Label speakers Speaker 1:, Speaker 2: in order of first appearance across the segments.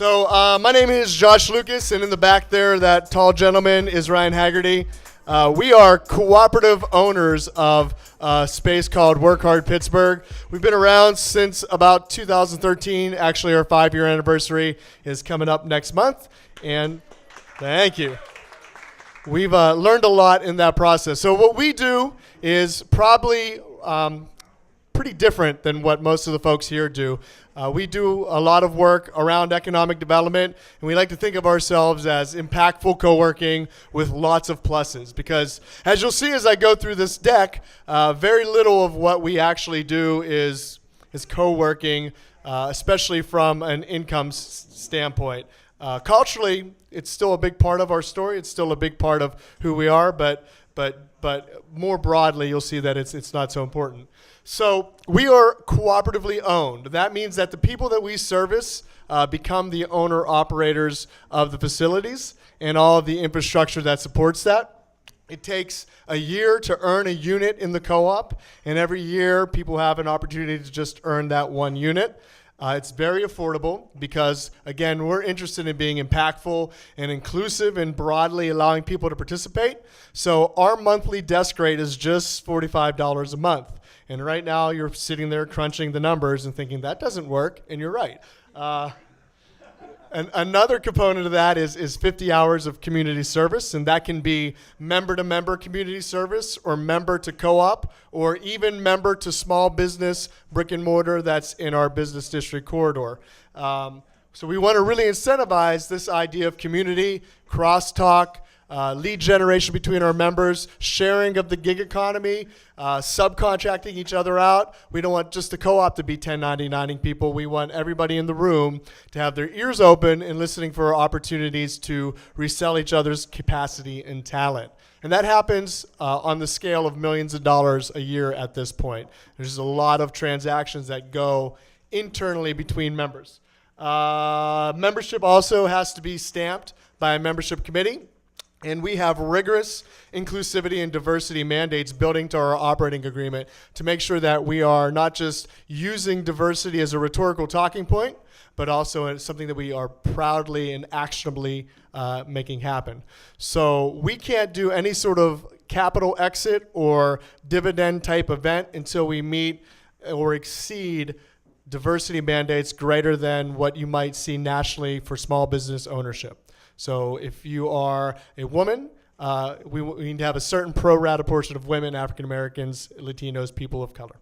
Speaker 1: So my name is Josh Lucas, and in the back there, that tall gentleman is Ryan Haggerty. We are cooperative owners of a space called Hard Pittsburgh. We've been around since about 2013. Actually, our 5-year anniversary is coming up next month, and thank you. We've learned a lot in that process. So what we do is probably pretty different than what most of the folks here do. We do a lot of work around economic development, and we like to think of ourselves as impactful co-working with lots of pluses, because as you'll see as I go through this deck, very little of what we actually do is co-working, especially from an income standpoint. Culturally, it's still a big part of our story. It's still a big part of who we are, but more broadly, you'll see that it's not so important. So we are cooperatively owned. That means that the people that we service become the owner-operators of the facilities and all of the infrastructure that supports that. It takes a year to earn a unit in the co-op, and every year people have an opportunity to just earn that one unit. It's very affordable because, again, we're interested in being impactful and inclusive and broadly allowing people to participate. So our monthly desk rate is just $45 a month. And right now you're sitting there crunching the numbers and thinking, that doesn't work, and you're right. And another component of that is 50 hours of community service, and that can be member-to-member community service or member to co-op or even member to small business brick and mortar that's in our business district corridor. So we want to really incentivize this idea of community, crosstalk, lead generation between our members, sharing of the gig economy, subcontracting each other out. We don't want just the co-op to be 1099ing people. We want everybody in the room to have their ears open and listening for opportunities to resell each other's capacity and talent. And that happens on the scale of millions of dollars a year at this point. There's a lot of transactions that go internally between members. Membership also has to be stamped by a membership committee. And we have rigorous inclusivity and diversity mandates built into our operating agreement to make sure that we are not just using diversity as a rhetorical talking point, but also as something that we are proudly and actionably making happen. So we can't do any sort of capital exit or dividend type event until we meet or exceed diversity mandates greater than what you might see nationally for small business ownership. So if you are a woman, we need to have a certain pro rata portion of women, African Americans, Latinos, people of color.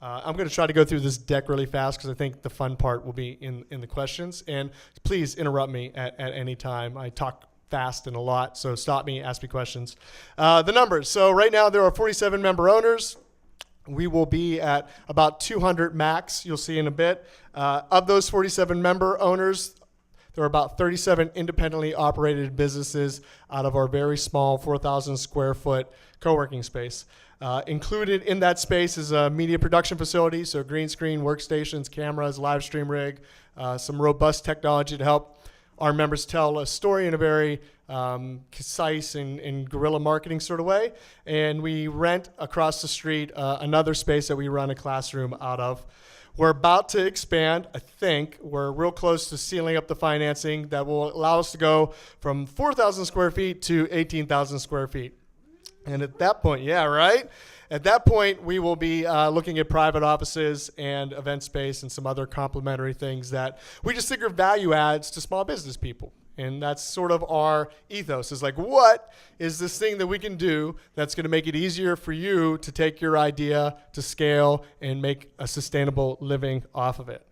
Speaker 1: I'm going to try to go through this deck really fast because I think the fun part will be in the questions. And please interrupt me at any time. I talk fast and a lot, so stop me, ask me questions. The numbers. So right now there are 47 member owners. We will be at about 200 max, you'll see in a bit. Of those 47 member owners, there are about 37 independently operated businesses out of our very small 4,000 square foot co-working space. Included in that space is a media production facility, so green screen, workstations, cameras, live stream rig, some robust technology to help our members tell a story in a very concise and guerrilla marketing sort of way. And we rent across the street another space that we run a classroom out of. We're about to expand, I think. We're real close to sealing up the financing that will allow us to go from 4,000 square feet to 18,000 square feet. And at that point, yeah, right? At that point, we will be looking at private offices and event space and some other complementary things that we just think are value adds to small business people. And that's sort of our ethos, is like, what is this thing that we can do that's going to make it easier for you to take your idea to scale and make a sustainable living off of it?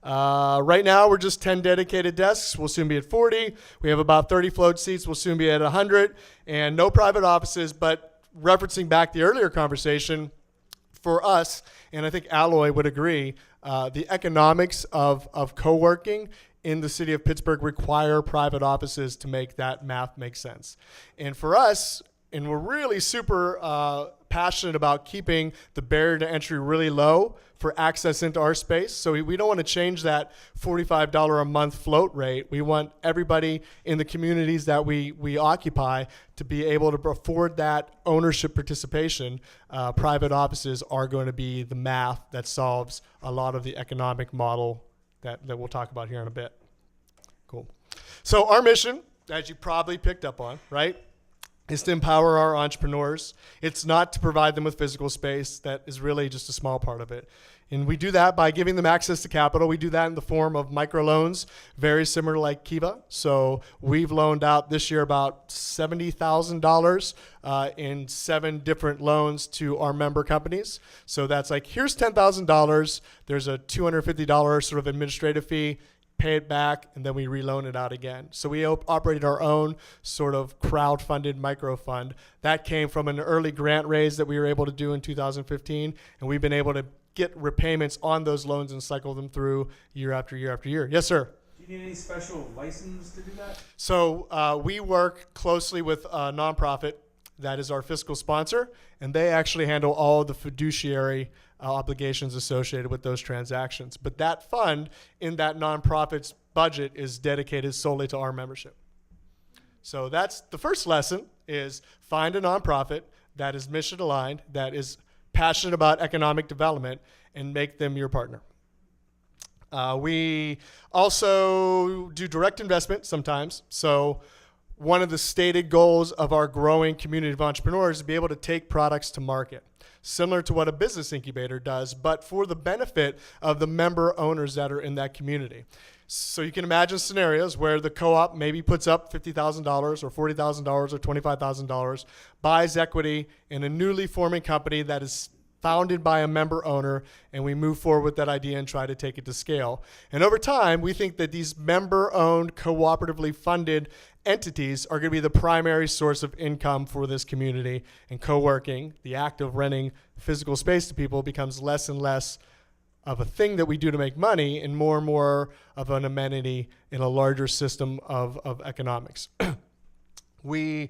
Speaker 1: Right now, we're just 10 dedicated desks. We'll soon be at 40. We have about 30 float seats. We'll soon be at 100. And no private offices, but referencing back the earlier conversation, for us, and I think Alloy would agree, the economics of co-working in the city of Pittsburgh require private offices to make that math make sense. And for us, and we're really super passionate about keeping the barrier to entry really low for access into our space. So we don't want to change that $45 a month float rate. We want everybody in the communities that we occupy to be able to afford that ownership participation. Private offices are going to be the math that solves a lot of the economic model that we'll talk about here in a bit. So our mission, as you probably picked up on, right, is to empower our entrepreneurs. It's not to provide them with physical space. That is really just a small part of it. And we do that by giving them access to capital. We do that in the form of microloans, very similar like Kiva. So we've loaned out this year about $70,000 in 7 different loans to our member companies. So that's like, here's $10,000. There's a $250 sort of administrative fee. Pay it back, and then we reloan it out again. So we operated our own sort of crowd-funded micro fund. That came from an early grant raise that we were able to do in 2015, and we've been able to get repayments on those loans and cycle them through year after year after year. Yes, sir?
Speaker 2: Do you need any special license to do that?
Speaker 1: So we work closely with a nonprofit that is our fiscal sponsor, and they actually handle all the fiduciary obligations associated with those transactions. But that fund in that nonprofit's budget is dedicated solely to our membership. So that's the first lesson, is find a nonprofit that is mission aligned, that is passionate about economic development, and make them your partner. We also do direct investment sometimes. So one of the stated goals of our growing community of entrepreneurs is to be able to take products to market, similar to what a business incubator does, but for the benefit of the member owners that are in that community. So you can imagine scenarios where the co-op maybe puts up $50,000 or $40,000 or $25,000, buys equity in a newly forming company that is founded by a member owner, and we move forward with that idea and try to take it to scale. And over time, we think that these member-owned, cooperatively funded entities are going to be the primary source of income for this community. And co-working, the act of renting physical space to people, becomes less and less of a thing that we do to make money and more of an amenity in a larger system of economics. We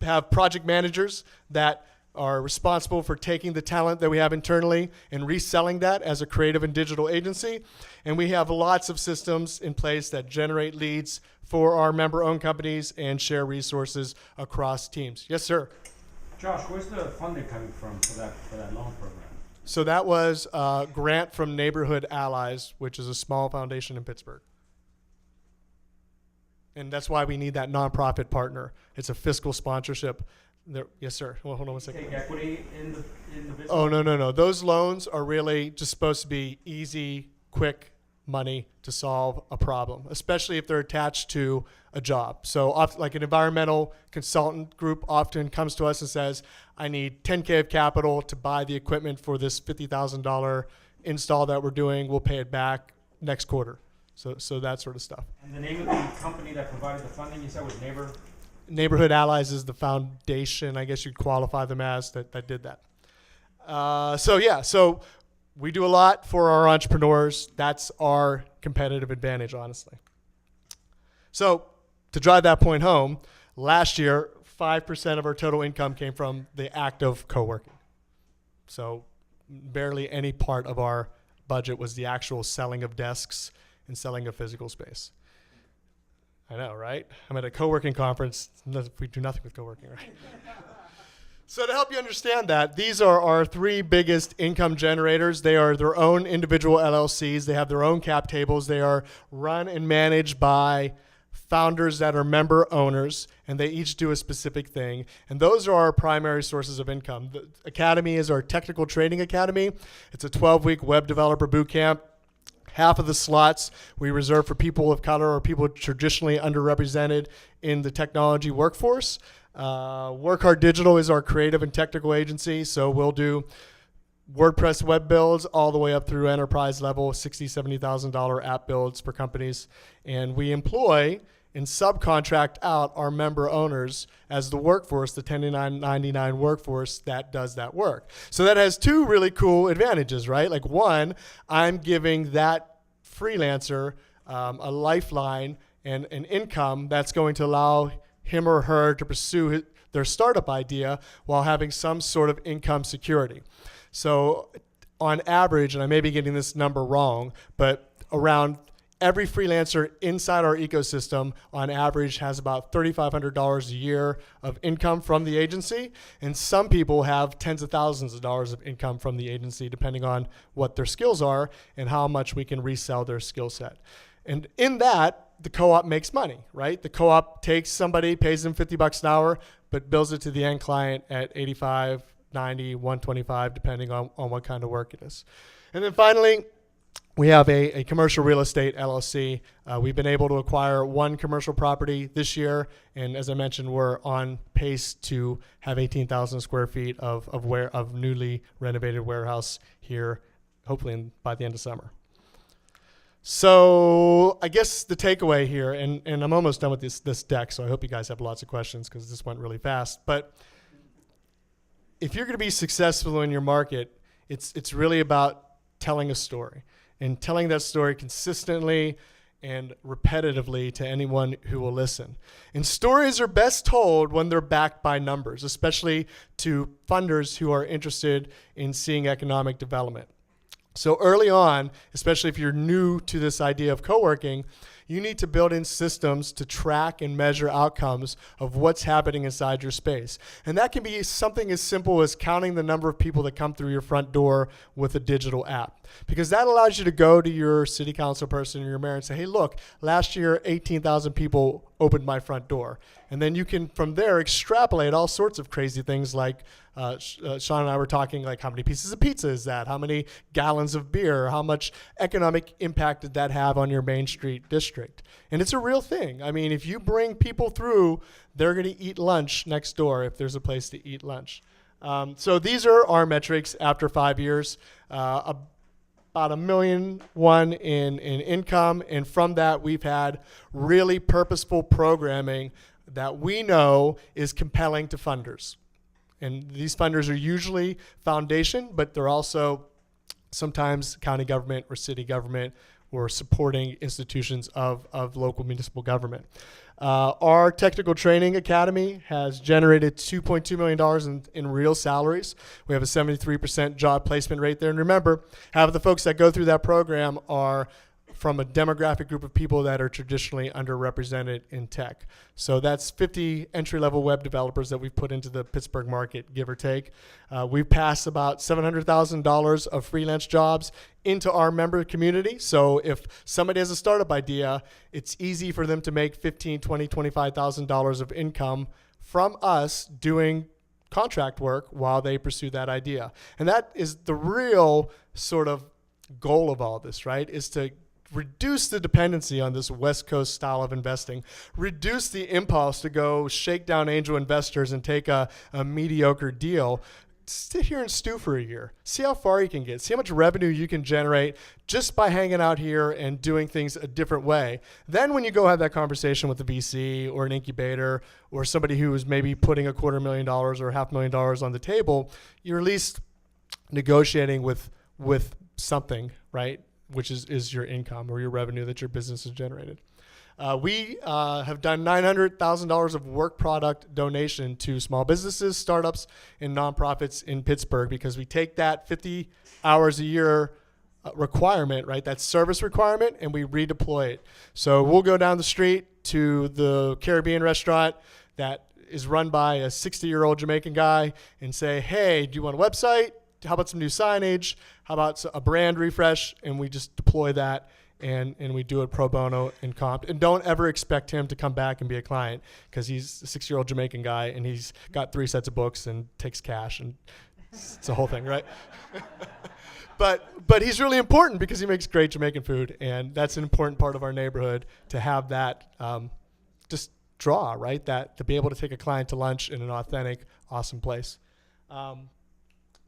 Speaker 1: have project managers that are responsible for taking the talent that we have internally and reselling that as a creative and digital agency. And we have lots of systems in place that generate leads for our member-owned companies and share resources across teams. Yes, sir?
Speaker 2: Josh, where's the funding coming from for that loan program?
Speaker 1: So that was a grant from Neighborhood Allies, which is a small foundation in Pittsburgh. And that's why we need that nonprofit partner. It's a fiscal sponsorship. Yes, sir. Well, hold on one second.
Speaker 2: Take equity in the business?
Speaker 1: Oh, no. Those loans are really just supposed to be easy, quick money to solve a problem, especially if they're attached to a job. So like an environmental consultant group often comes to us and says, I need $10K of capital to buy the equipment for this $50,000 install that we're doing. We'll pay it back next quarter. So that sort of stuff. And
Speaker 2: the name of the company that provided the funding, you said, was
Speaker 1: Neighborhood Allies is the foundation, I guess you'd qualify them as, that did that. So we do a lot for our entrepreneurs. That's our competitive advantage, honestly. So to drive that point home, last year, 5% of our total income came from the act of co-working. So barely any part of our budget was the actual selling of desks and selling of physical space. I know, right? I'm at a co-working conference. We do nothing with co-working, right? So to help you understand that, these are our 3 biggest income generators. They are their own individual LLCs. They have their own cap tables. They are run and managed by founders that are member owners, and they each do a specific thing. And those are our primary sources of income. The Academy is our technical training academy. It's a 12-week web developer boot camp. Half of the slots we reserve for people of color or people traditionally underrepresented in the technology workforce. Work Hard Digital is our creative and technical agency, so we'll do WordPress web builds all the way up through enterprise level, $60,000, $70,000 app builds for companies. And we employ and subcontract out our member owners as the workforce, the 1099 workforce that does that work. So that has 2 really cool advantages, right? Like, one, I'm giving that freelancer a lifeline and an income that's going to allow him or her to pursue their startup idea while having some sort of income security. So on average, and I may be getting this number wrong, but around every freelancer inside our ecosystem on average has about $3,500 a year of income from the agency. And some people have tens of thousands of dollars of income from the agency, depending on what their skills are and how much we can resell their skill set. And in that, the co-op makes money, right? The co-op takes somebody, pays them $50 an hour, but bills it to the end client at 85, 90, 125, depending on what kind of work it is. And then finally, we have a commercial real estate LLC. We've been able to acquire one commercial property this year, and as I mentioned, we're on pace to have 18,000 square feet of newly renovated warehouse here, hopefully by the end of summer. So I guess the takeaway here, and I'm almost done with this deck, so I hope you guys have lots of questions because this went really fast. But if you're going to be successful in your market, it's really about telling a story and telling that story consistently and repetitively to anyone who will listen. And stories are best told when they're backed by numbers, especially to funders who are interested in seeing economic development. So early on, especially if you're new to this idea of co-working, you need to build in systems to track and measure outcomes of what's happening inside your space. And that can be something as simple as counting the number of people that come through your front door with a digital app. Because that allows you to go to your city council person or your mayor and say, hey, look, last year 18,000 people opened my front door. And then you can, from there, extrapolate all sorts of crazy things like Sean and I were talking, like how many pieces of pizza is that? How many gallons of beer? How much economic impact did that have on your Main Street district? And it's a real thing. I mean, if you bring people through, they're going to eat lunch next door if there's a place to eat lunch. So these are our metrics after 5 years. About $1.1 million in income. And from that, we've had really purposeful programming that we know is compelling to funders. And these funders are usually foundation, but they're also sometimes county government or city government or supporting institutions of local municipal government. Our technical training academy has generated $2.2 million in real salaries. We have a 73% job placement rate there. And remember, half of the folks that go through that program are from a demographic group of people that are traditionally underrepresented in tech. So that's 50 entry-level web developers that we've put into the Pittsburgh market, give or take. We've passed about $700,000 of freelance jobs into our member community. So if somebody has a startup idea, it's easy for them to make $15,000, $20,000, $25,000 of income from us doing contract work while they pursue that idea. And that is the real sort of goal of all this, right? Is to reduce the dependency on this West Coast style of investing, reduce the impulse to go shake down angel investors and take a mediocre deal. Sit here and stew for a year. See how far you can get. See how much revenue you can generate just by hanging out here and doing things a different way. Then when you go have that conversation with a VC or an incubator or somebody who is maybe putting $250,000 or $500,000 on the table, you're at least negotiating with something, right? Which is your income or your revenue that your business has generated. We have done $900,000 of work product donation to small businesses, startups, and nonprofits in Pittsburgh because we take that 50 hours a year requirement, right, that service requirement, and we redeploy it. So we'll go down the street to the Caribbean restaurant that is run by a 60-year-old Jamaican guy and say, hey, do you want a website? How about some new signage? How about a brand refresh? And we just deploy that and we do it pro bono and comp. And don't ever expect him to come back and be a client because he's a 6-year-old Jamaican guy and he's got 3 sets of books and takes cash and it's a whole thing, right? But he's really important because he makes great Jamaican food and that's an important part of our neighborhood to have that just draw, right? That to be able to take a client to lunch in an authentic, awesome place.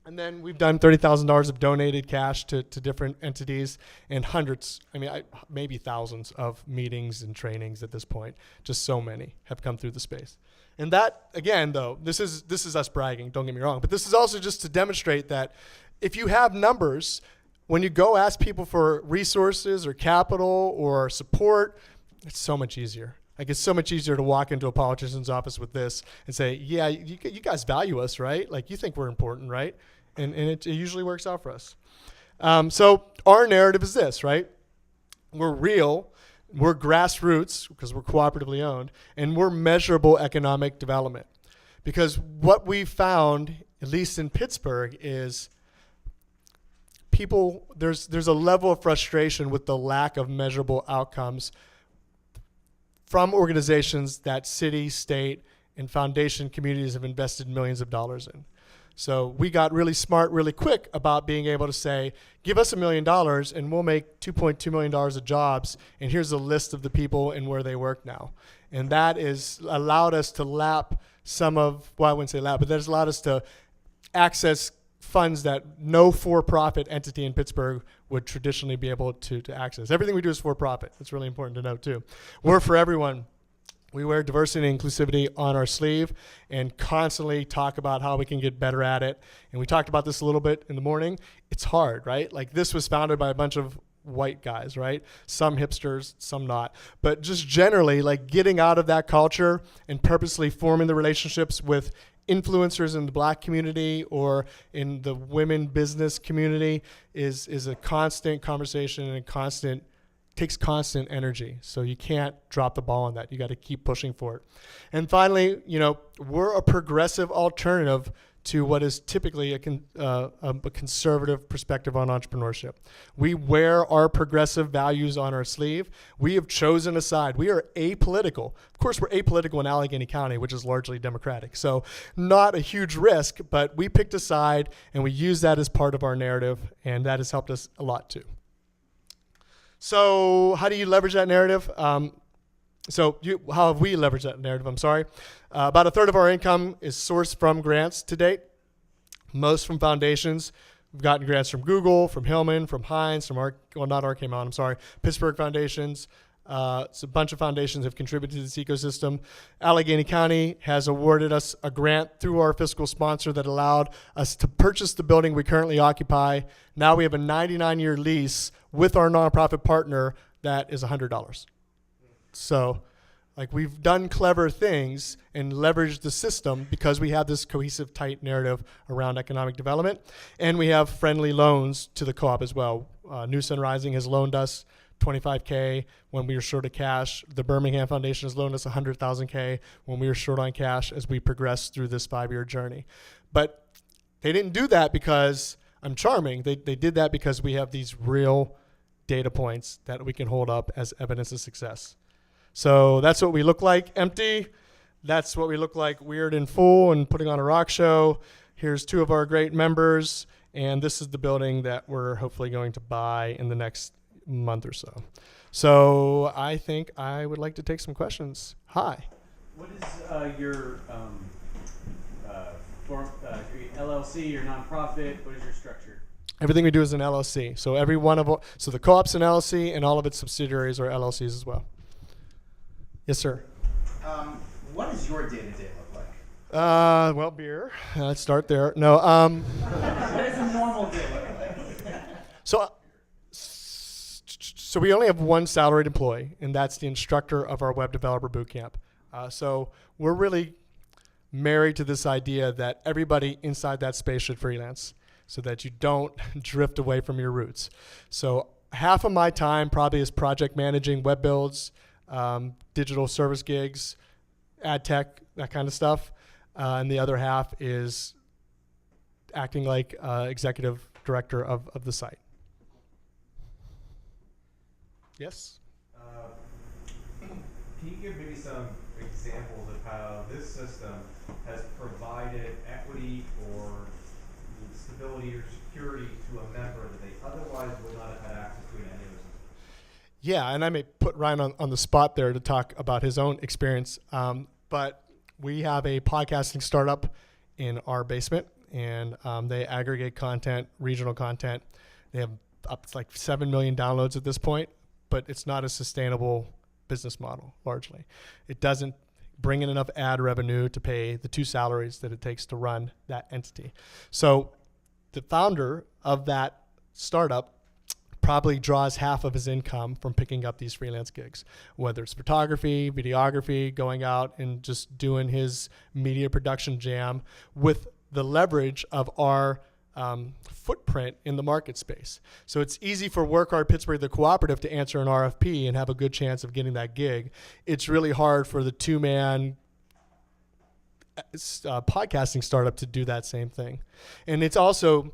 Speaker 1: And then we've done $30,000 of donated cash to different entities and hundreds, maybe thousands of meetings and trainings at this point. Just so many have come through the space. And that, again, though, this is us bragging, don't get me wrong, but this is also just to demonstrate that if you have numbers, when you go ask people for resources or capital or support, it's so much easier. Like it's so much easier to walk into a politician's office with this and say, yeah, you guys value us, right? Like you think we're important, right? And it usually works out for us. So our narrative is this, right? We're real, we're grassroots because we're cooperatively owned, and we're measurable economic development. Because what we found, at least in Pittsburgh, is people, there's a level of frustration with the lack of measurable outcomes from organizations that city, state, and foundation communities have invested millions of dollars in. So we got really smart really quick about being able to say, give us $1 million and we'll make $2.2 million of jobs, and here's a list of the people and where they work now. And that is allowed us to lap some of, well, I wouldn't say lap, but that has allowed us to access funds that no for-profit entity in Pittsburgh would traditionally be able to access. Everything we do is for-profit. That's really important to note too. We're for everyone. We wear diversity and inclusivity on our sleeve and constantly talk about how we can get better at it. And we talked about this a little bit in the morning. It's hard, right? Like, this was founded by a bunch of white guys, right? Some hipsters, some not. But just generally, like, getting out of that culture and purposely forming the relationships with influencers in the Black community or in the women business community is a constant conversation and takes constant energy. So you can't drop the ball on that. You got to keep pushing for it. And finally, we're a progressive alternative to what is typically a conservative perspective on entrepreneurship. We wear our progressive values on our sleeve. We have chosen a side. We are apolitical. Of course, we're apolitical in Allegheny County, which is largely Democratic. So not a huge risk, but we picked a side and we use that as part of our narrative, and that has helped us a lot too. So how do you leverage that narrative? How have we leveraged that narrative? About a third of our income is sourced from grants to date, most from foundations. We've gotten grants from Google, from Hillman, from Heinz, Pittsburgh Foundations. So a bunch of foundations have contributed to this ecosystem. Allegheny County has awarded us a grant through our fiscal sponsor that allowed us to purchase the building we currently occupy. Now we have a 99-year lease with our nonprofit partner that is $100. So, like, we've done clever things and leveraged the system because we have this cohesive, tight narrative around economic development. And we have friendly loans to the co-op as well. New Sun Rising has loaned us $25K when we were short of cash. The Birmingham Foundation has loaned us $100,000 when we were short on cash as we progressed through this 5-year journey. But they didn't do that because I'm charming. They did that because we have these real data points that we can hold up as evidence of success. So that's what we look like empty. That's what we look like weird and full and putting on a rock show. Here's 2 of our great members. And this is the building that we're hopefully going to buy in the next month or so. So I think I would like to take some questions. Hi.
Speaker 2: What is your LLC, your nonprofit? What is your structure?
Speaker 1: Everything we do is an LLC. So the co-op's an LLC, and all of its subsidiaries are LLCs as well. Yes, sir.
Speaker 3: What does your day-to-day look like?
Speaker 1: Well, beer. Let's start there. No.
Speaker 3: What does a normal day look like?
Speaker 1: So we only have one salaried employee, and that's the instructor of our web developer bootcamp. So we're really married to this idea that everybody inside that space should freelance so that you don't drift away from your roots. So half of my time probably is project managing web builds, digital service gigs, ad tech, that kind of stuff. And the other half is acting like executive director of the site. Yes?
Speaker 4: Can you give maybe some examples of how this system has provided equity or stability or security to a member that they otherwise would not have had access to in any other system?
Speaker 1: Yeah, and I may put Ryan on the spot there to talk about his own experience. But we have a podcasting startup in our basement, and they aggregate content, regional content. They have up to like 7 million downloads at this point, but it's not a sustainable business model, largely. It doesn't bring in enough ad revenue to pay the 2 salaries that it takes to run that entity. So the founder of that startup probably draws half of his income from picking up these freelance gigs, whether it's photography, videography, going out and just doing his media production jam with the leverage of our footprint in the market space. So it's easy for Work Hard Pittsburgh, the cooperative, to answer an RFP and have a good chance of getting that gig. It's really hard for the 2-man podcasting startup to do that same thing. And it's also,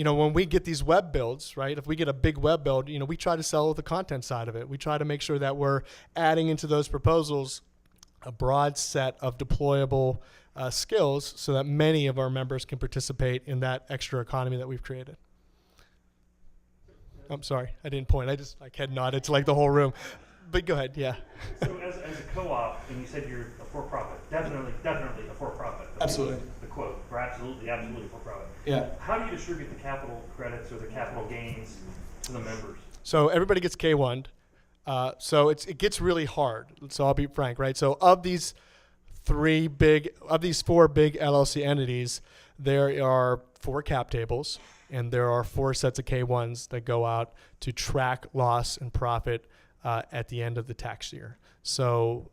Speaker 1: when we get these web builds, right, if we get a big web build, we try to sell the content side of it. We try to make sure that we're adding into those proposals a broad set of deployable skills so that many of our members can participate in that extra economy that we've created. I'm sorry, I didn't point. I just head nodded to the whole room. But go ahead, yeah.
Speaker 5: So as a co-op, and you said you're a for-profit, definitely a for-profit.
Speaker 1: Absolutely.
Speaker 5: The quote, we're absolutely for-profit.
Speaker 1: Yeah.
Speaker 5: How do you distribute the capital credits or the capital gains to the members?
Speaker 1: So everybody gets K1'd. So it gets really hard. So I'll be frank, right? So of these four big LLC entities, there are 4 cap tables, and there are 4 sets of K1s that go out to track loss and profit at the end of the tax year. So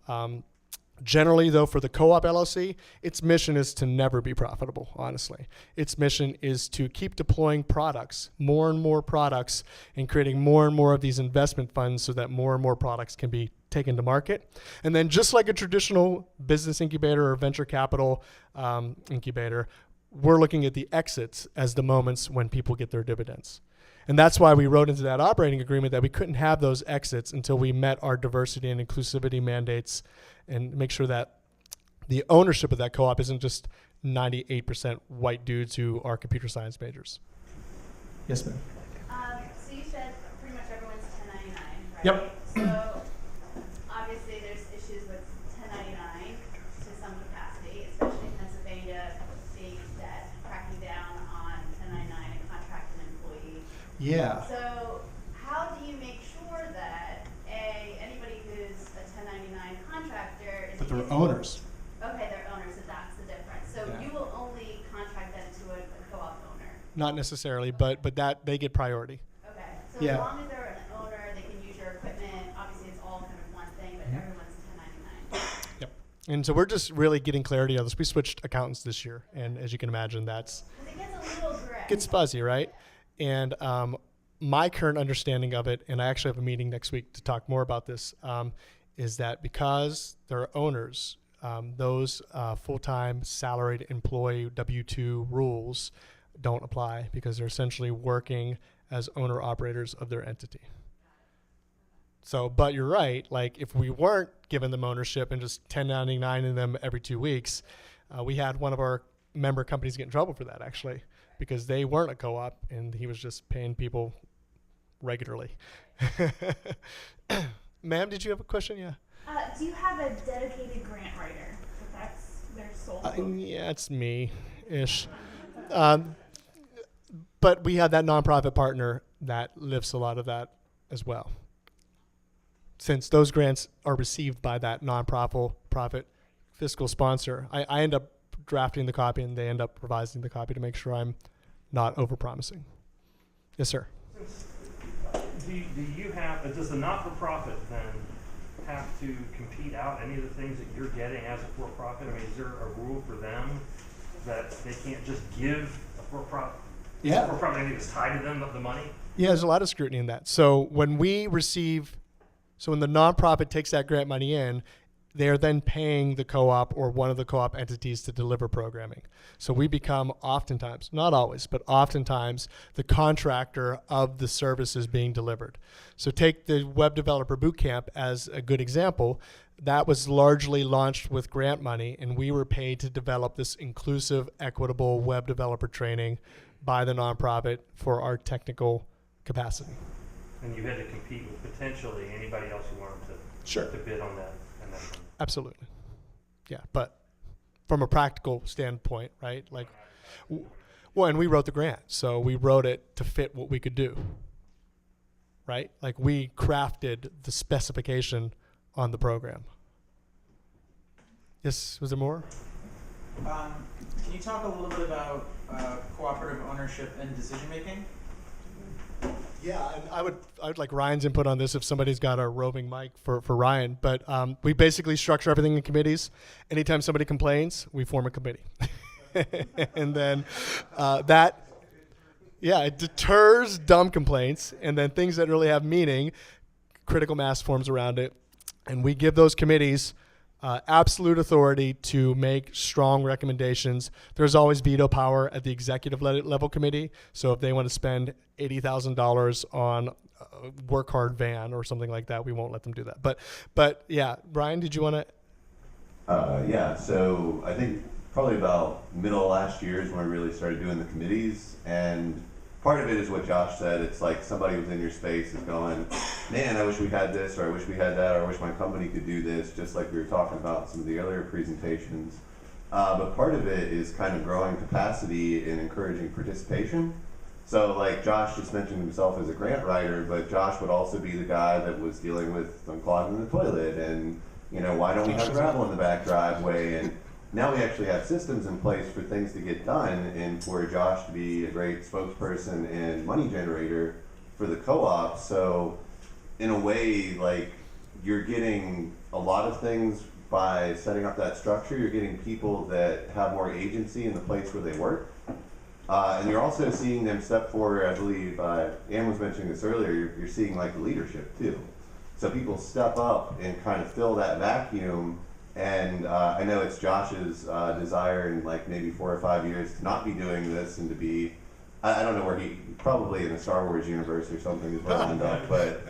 Speaker 1: generally, though, for the co-op LLC, its mission is to never be profitable, honestly. Its mission is to keep deploying products, more and more products, and creating more and more of these investment funds so that more and more products can be taken to market. And then just like a traditional business incubator or venture capital incubator, we're looking at the exits as the moments when people get their dividends. And that's why we wrote into that operating agreement that we couldn't have those exits until we met our diversity and inclusivity mandates and make sure that the ownership of that co-op isn't just 98% white dudes who are computer science majors. Yes, ma'am.
Speaker 6: So you said pretty much everyone's 1099, right?
Speaker 1: Yep.
Speaker 6: So obviously there's issues with 1099 to some capacity, especially in Pennsylvania, being that cracking down on 1099 and contracted employee.
Speaker 1: Yeah.
Speaker 6: So how do you make sure that anybody who's a 1099 contractor is
Speaker 1: But they're owners.
Speaker 6: Okay, they're owners, so that's the difference. So
Speaker 1: Yeah.
Speaker 6: you will only contract that to a co-op owner.
Speaker 1: Not necessarily, but that they get priority.
Speaker 6: Okay, so
Speaker 1: Yeah.
Speaker 6: as long as they're an owner, they can use your equipment. Obviously, it's all kind of one thing, but everyone's 1099.
Speaker 1: Yep. And so we're just really getting clarity on this. We switched accountants this year, and as you can imagine, that's
Speaker 6: Because it gets a little gray.
Speaker 1: gets fuzzy, right? And my current understanding of it, and I actually have a meeting next week to talk more about this, is that because they're owners, those full-time salaried employee W-2 rules don't apply because they're essentially working as owner-operators of their entity. So, but you're right, if we weren't giving them ownership and just 1099ing them every 2 weeks, we had one of our member companies get in trouble for that, actually, because they weren't a co-op and he was just paying people regularly. Ma'am, did you have a question? Yeah.
Speaker 7: Do you have a dedicated grant writer? That's their sole focus?
Speaker 1: Yeah, it's me-ish. But we have that nonprofit partner that lifts a lot of that as well. Since those grants are received by that nonprofit fiscal sponsor, I end up drafting the copy and they end up revising the copy to make sure I'm not over-promising. Yes, sir.
Speaker 5: Does the not-for-profit then have to compete out any of the things that you're getting as a for-profit? I mean, is there a rule for them that they can't just give a for-profit?
Speaker 1: Yeah.
Speaker 5: For-profit anything that's tied to them, the money?
Speaker 1: Yeah, there's a lot of scrutiny in that. So when the nonprofit takes that grant money in, they are then paying the co-op or one of the co-op entities to deliver programming. So we become oftentimes, not always, but oftentimes the contractor of the services being delivered. So take the Web Developer Bootcamp as a good example. That was largely launched with grant money, and we were paid to develop this inclusive, equitable web developer training by the nonprofit for our technical capacity.
Speaker 5: And you had to compete with potentially anybody else who wanted to bid on that.
Speaker 1: Absolutely. Yeah, but from a practical standpoint, right? And we wrote the grant, so we wrote it to fit what we could do, right? We crafted the specification on the program. Yes, was there more?
Speaker 3: Can you talk a little bit about cooperative ownership and decision making?
Speaker 1: Yeah, and I would like Ryan's input on this if somebody's got a roving mic for Ryan. But we basically structure everything in committees. Anytime somebody complains, we form a committee. And then it deters dumb complaints. And then things that really have meaning, critical mass forms around it. And we give those committees absolute authority to make strong recommendations. There's always veto power at the executive level committee. So if they want to spend $80,000 on a work hard van or something like that, we won't let them do that. But yeah, Brian, did you want to?
Speaker 8: Yeah, so I think probably about middle of last year is when we really started doing the committees, and part of it is what Josh said. It's like somebody within your space is going, man, I wish we had this, or I wish we had that, or I wish my company could do this, just like we were talking about in some of the earlier presentations. But part of it is kind of growing capacity and encouraging participation. So like Josh just mentioned himself as a grant writer, but Josh would also be the guy that was dealing with unclogging the toilet and, you know, why don't we have gravel in the back driveway? And now we actually have systems in place for things to get done, and for Josh to be a great spokesperson and money generator for the co-op. So in a way, like, you're getting a lot of things by setting up that structure. You're getting people that have more agency in the place where they work. And you're also seeing them step forward. I believe Ann was mentioning this earlier, you're seeing like the leadership too. So people step up and kind of fill that vacuum. And I know it's Josh's desire in like maybe 4 or 5 years to not be doing this and to be, I don't know where probably in the Star Wars universe or something is where he'll end up, but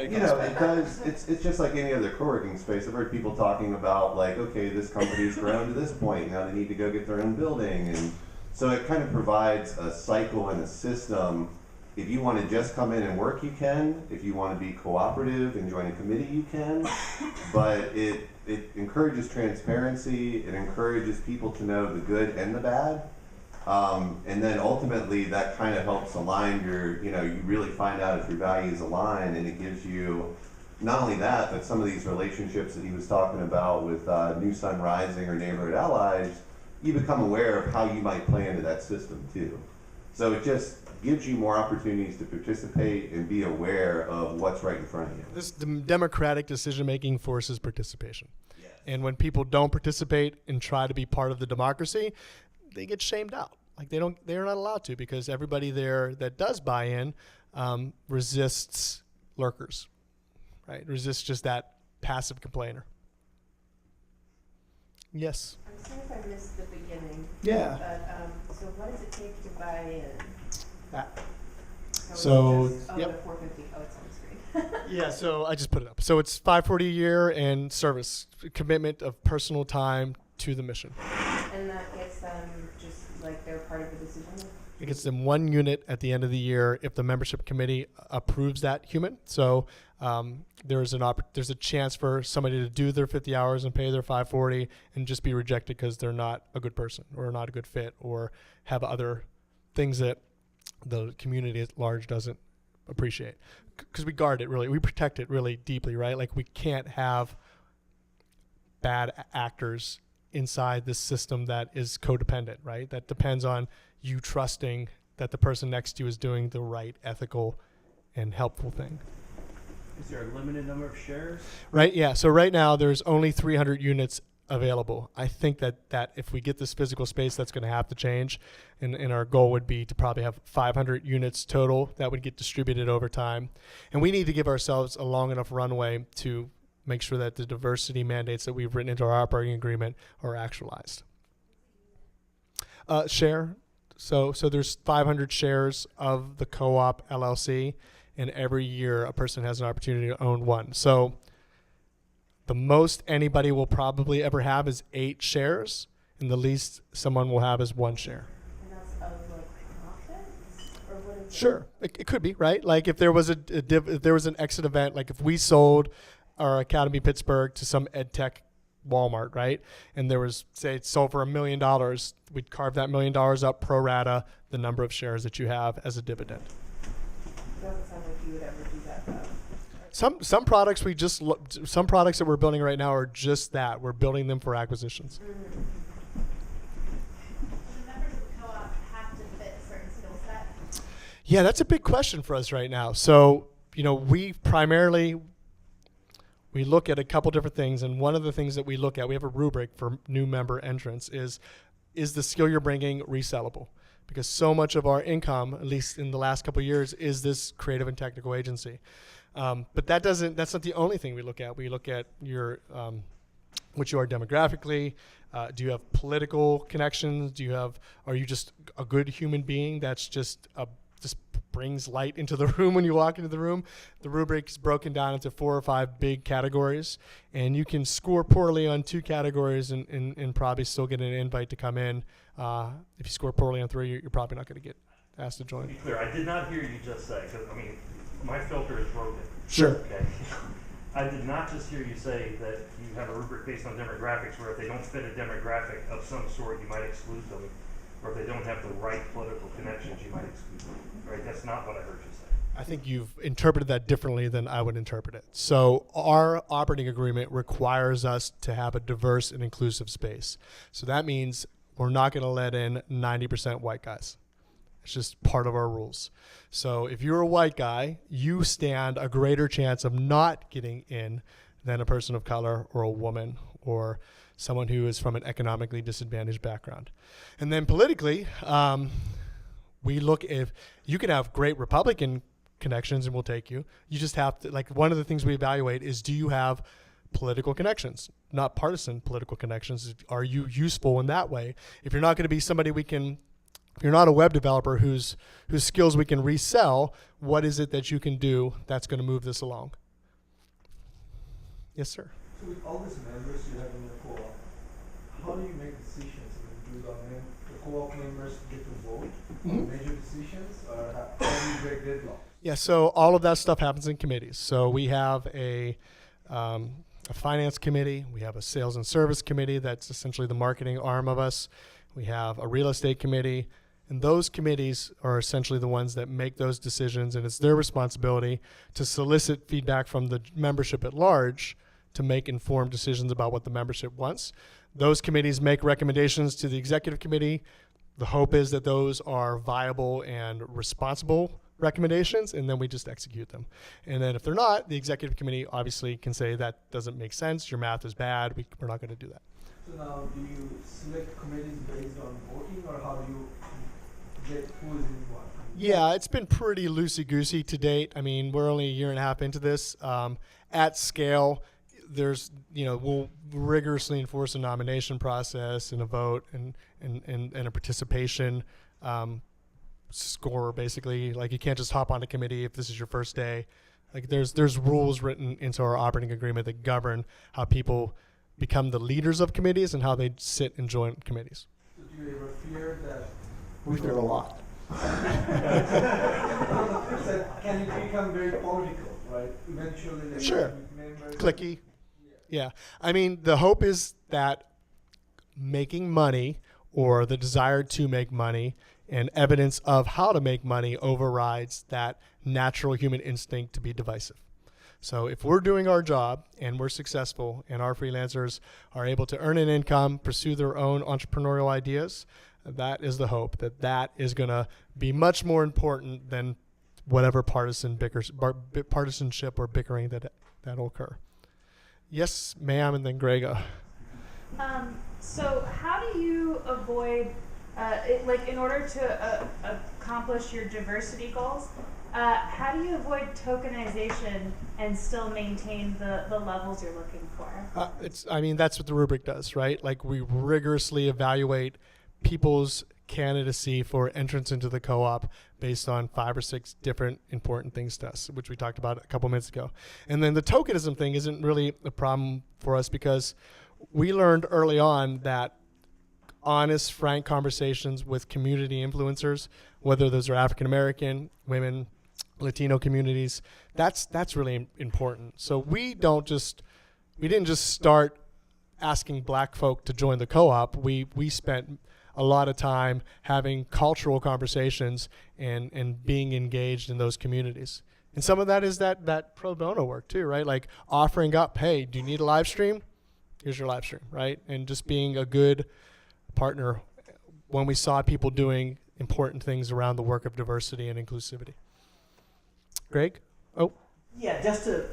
Speaker 8: you know, it's just like any other co-working space. I've heard people talking about like, okay, this company's grown to this point, now they need to go get their own building. And so it kind of provides a cycle and a system. If you want to just come in and work, you can. If you want to be cooperative and join a committee, you can. But it encourages transparency. It encourages people to know the good and the bad. And then ultimately that kind of helps align you really find out if your values align, and it gives you not only that, but some of these relationships that he was talking about with New Sun Rising or Neighborhood Allies, you become aware of how you might play into that system too. So it just gives you more opportunities to participate and be aware of what's right in front of you.
Speaker 1: This democratic decision-making forces participation.
Speaker 8: Yes.
Speaker 1: And when people don't participate and try to be part of the democracy, they get shamed out. Like they're not allowed to, because everybody there that does buy in resists lurkers, right? Resists just that passive complainer. Yes.
Speaker 9: I'm sorry if I missed the beginning.
Speaker 1: Yeah.
Speaker 9: But so what does it take to buy in?
Speaker 1: So,
Speaker 9: yep. The 450. Oh, it's on the screen.
Speaker 1: Yeah, so I just put it up. So it's $540 a year and service, commitment of personal time to the mission.
Speaker 9: And that gets them just like they're part of the decision?
Speaker 1: It gets them 1 unit at the end of the year if the membership committee approves that human. So there's a chance for somebody to do their 50 hours and pay their $540 and just be rejected because they're not a good person or not a good fit or have other things that the community at large doesn't appreciate. Because we guard it really, we protect it really deeply, right? Like we can't have bad actors inside this system that is codependent, right? That depends on you trusting that the person next to you is doing the right ethical and helpful thing.
Speaker 5: Is there a limited number of shares?
Speaker 1: Right, yeah. So right now there's only 300 units available. I think that if we get this physical space, that's going to have to change. And our goal would be to probably have 500 units total that would get distributed over time. And we need to give ourselves a long enough runway to make sure that the diversity mandates that we've written into our operating agreement are actualized. Share. So there's 500 shares of the co-op LLC, and every year a person has an opportunity to own one. So the most anybody will probably ever have is 8 shares, and the least someone will have is 1 share.
Speaker 9: And that's of like profits? Or what is
Speaker 1: Sure, it could be, right? Like if there was if there was an exit event, like if we sold our Academy Pittsburgh to some ed tech Walmart, right? And there was, say, it sold for $1 million, we'd carve that $1 million up pro rata the number of shares that you have as a dividend.
Speaker 9: It doesn't sound like you would ever do that though.
Speaker 1: Some products some products that we're building right now are just that. We're building them for acquisitions.
Speaker 6: Do the members of the co-op have to fit a certain skill set?
Speaker 1: Yeah, that's a big question for us right now. So, we primarily look at a couple different things, and one of the things that we look at, we have a rubric for new member entrants, is the skill you're bringing resellable? Because so much of our income, at least in the last couple of years, is this creative and technical agency. But that's not the only thing we look at. We look at your what you are demographically. Do you have political connections? Are you just a good human being that's just brings light into the room when you walk into the room? The rubric is broken down into 4 or 5 big categories, and you can score poorly on 2 categories and probably still get an invite to come in. If you score poorly on 3, you're probably not going to get asked to
Speaker 5: To
Speaker 1: join.
Speaker 5: be clear, I did not hear you just say, because, I mean, my filter is broken.
Speaker 1: Sure.
Speaker 5: Okay. I did not just hear you say that you have a rubric based on demographics where if they don't fit a demographic of some sort, you might exclude them, or if they don't have the right political connections, you might exclude them. Right? That's not what I heard you say.
Speaker 1: I think you've interpreted that differently than I would interpret it. So our operating agreement requires us to have a diverse and inclusive space. So that means we're not going to let in 90% white guys. It's just part of our rules. So if you're a white guy, you stand a greater chance of not getting in than a person of color or a woman or someone who is from an economically disadvantaged background. And then politically, we look, if you can have great Republican connections and we'll take you. You just have to, like, one of the things we evaluate is, do you have political connections, not partisan political connections? Are you useful in that way? If you're not going to be somebody if you're not a web developer whose skills we can resell, what is it that you can do that's going to move this along? Yes, sir.
Speaker 10: So with all these members you have in the co-op, how do you make decisions? I mean, do the co-op members get to vote on major decisions, or how do you break deadlocks?
Speaker 1: Yeah, so all of that stuff happens in committees. So we have a finance committee. We have a sales and service committee that's essentially the marketing arm of us. We have a real estate committee. And those committees are essentially the ones that make those decisions, and it's their responsibility to solicit feedback from the membership at large to make informed decisions about what the membership wants. Those committees make recommendations to the executive committee. The hope is that those are viable and responsible recommendations, and then we just execute them. And then if they're not, the executive committee obviously can say that doesn't make sense, your math is bad, we're not going to do that.
Speaker 10: So now, do you select committees based on voting, or how do you get who is in what?
Speaker 1: Yeah, it's been pretty loosey-goosey to date. I mean, we're only a year and a half into this. At scale, we'll rigorously enforce a nomination process and a vote and a participation score, basically. Like, you can't just hop on a committee if this is your first day. Like, there's rules written into our operating agreement that govern how people become the leaders of committees and how they sit and join committees.
Speaker 10: So do you ever fear that?
Speaker 1: We fear a lot.
Speaker 10: Can it become very political, right? Eventually, they
Speaker 1: Sure.
Speaker 10: members.
Speaker 1: Clicky. Yeah. I mean, the hope is that making money, or the desire to make money, and evidence of how to make money overrides that natural human instinct to be divisive. So if we're doing our job and we're successful and our freelancers are able to earn an income, pursue their own entrepreneurial ideas, that is the hope, that is going to be much more important than whatever partisanship or bickering that'll occur. Yes, ma'am, and then Grego.
Speaker 7: So how do you avoid, in order to accomplish your diversity goals, how do you avoid tokenization and still maintain the levels you're looking for?
Speaker 1: That's what the rubric does, right? Like, we rigorously evaluate people's candidacy for entrance into the co-op based on 5 or 6 different important things to us, which we talked about a couple minutes ago. And then the tokenism thing isn't really a problem for us, because we learned early on that honest, frank conversations with community influencers, whether those are African American, women, Latino communities, that's really important. So we didn't just start asking black folk to join the co-op. We spent a lot of time having cultural conversations and being engaged in those communities. And some of that is that pro bono work too, right? Like offering up, hey, do you need a live stream? Here's your live stream, right? And just being a good partner when we saw people doing important things around the work of diversity and inclusivity. Greg? Oh.
Speaker 11: Yeah, just to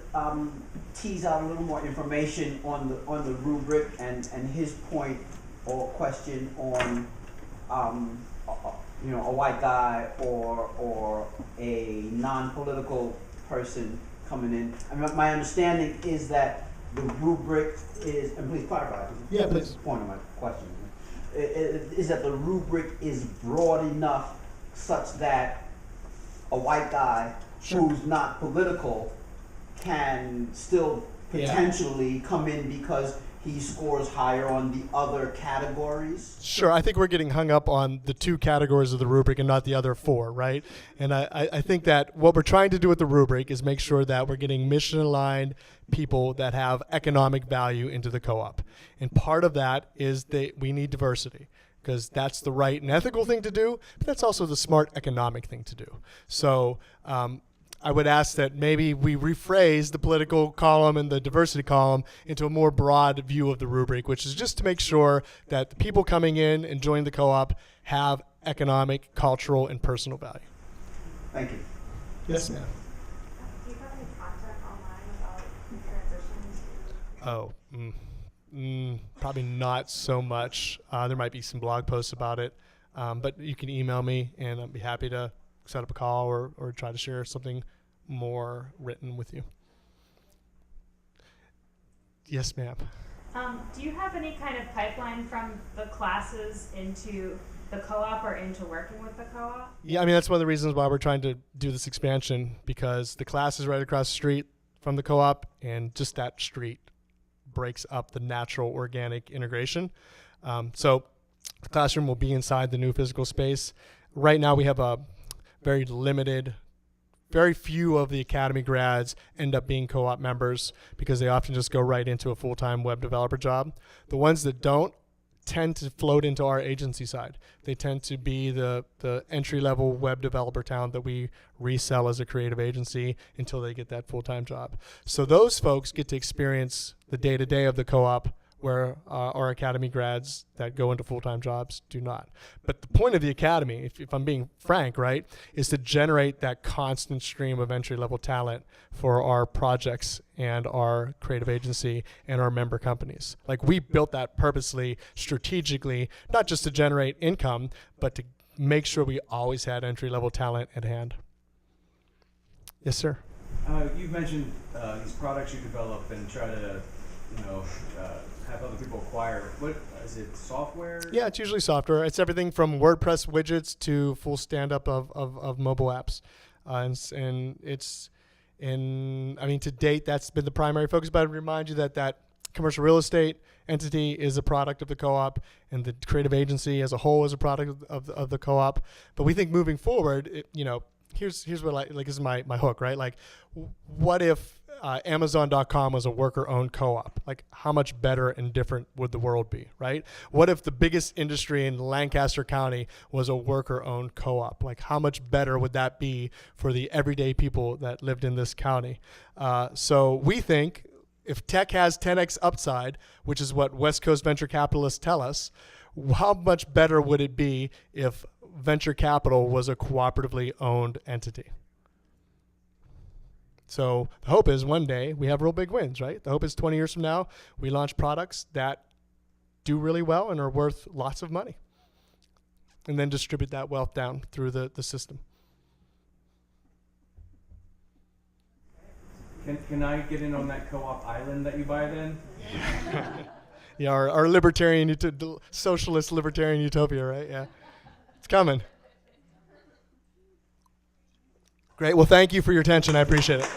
Speaker 11: tease out a little more information on the rubric and his point or question on a white guy or a non-political person coming in. I mean, my understanding is that the rubric is, and please clarify, 'cause
Speaker 1: Yeah,
Speaker 11: that's
Speaker 1: please.
Speaker 11: the point of my question, is that the rubric is broad enough such that a white guy who's not political can still potentially come in because he scores higher on the other categories?
Speaker 1: Sure, I think we're getting hung up on the 2 categories of the rubric and not the other 4, right? And I think that what we're trying to do with the rubric is make sure that we're getting mission-aligned people that have economic value into the co-op. And part of that is we need diversity, because that's the right and ethical thing to do, but that's also the smart economic thing to do. So I would ask that maybe we rephrase the political column and the diversity column into a more broad view of the rubric, which is just to make sure that the people coming in and joining the co-op have economic, cultural, and personal value.
Speaker 11: Thank you.
Speaker 1: Yes, ma'am.
Speaker 6: Do you have any content online about the transitions?
Speaker 1: Probably not so much. There might be some blog posts about it, but you can email me, and I'd be happy to set up a call or try to share something more written with you. Yes, ma'am.
Speaker 7: Do you have any kind of pipeline from the classes into the co-op or into working with the co-op?
Speaker 1: Yeah, I mean, that's one of the reasons why we're trying to do this expansion, because the class is right across the street from the co-op, and just that street breaks up the natural organic integration. So the classroom will be inside the new physical space. Right now we have a very limited, very few of the academy grads end up being co-op members because they often just go right into a full-time web developer job. The ones that don't tend to float into our agency side. They tend to be the entry-level web developer talent that we resell as a creative agency until they get that full-time job. So those folks get to experience the day-to-day of the co-op, where our academy grads that go into full-time jobs do not. But the point of the academy, if I'm being frank, right, is to generate that constant stream of entry-level talent for our projects and our creative agency and our member companies. Like, we built that purposely, strategically, not just to generate income, but to make sure we always had entry-level talent at hand. Yes, sir.
Speaker 2: You've mentioned these products you develop and try to, have other people acquire. What is it? Software?
Speaker 1: Yeah, it's usually software. It's everything from WordPress widgets to full stand-up of mobile apps, to date that's been the primary focus. But I remind you that commercial real estate entity is a product of the co-op, and the creative agency as a whole is a product of the co-op. But we think moving forward, here's what this is my hook, right? Like, what if Amazon.com was a worker-owned co-op? Like, how much better and different would the world be, right? What if the biggest industry in Lancaster County was a worker-owned co-op? Like, how much better would that be for the everyday people that lived in this county? So we think if tech has 10x upside, which is what West Coast venture capitalists tell us, how much better would it be if venture capital was a cooperatively owned entity? So the hope is one day we have real big wins, right? The hope is 20 years from now, we launch products that do really well and are worth lots of money, and then distribute that wealth down through the system.
Speaker 2: Can I get in on that co-op island that you buy then?
Speaker 1: Yeah, our libertarian, socialist libertarian utopia, right? Yeah, it's coming. Great. Well, thank you for your attention. I appreciate it.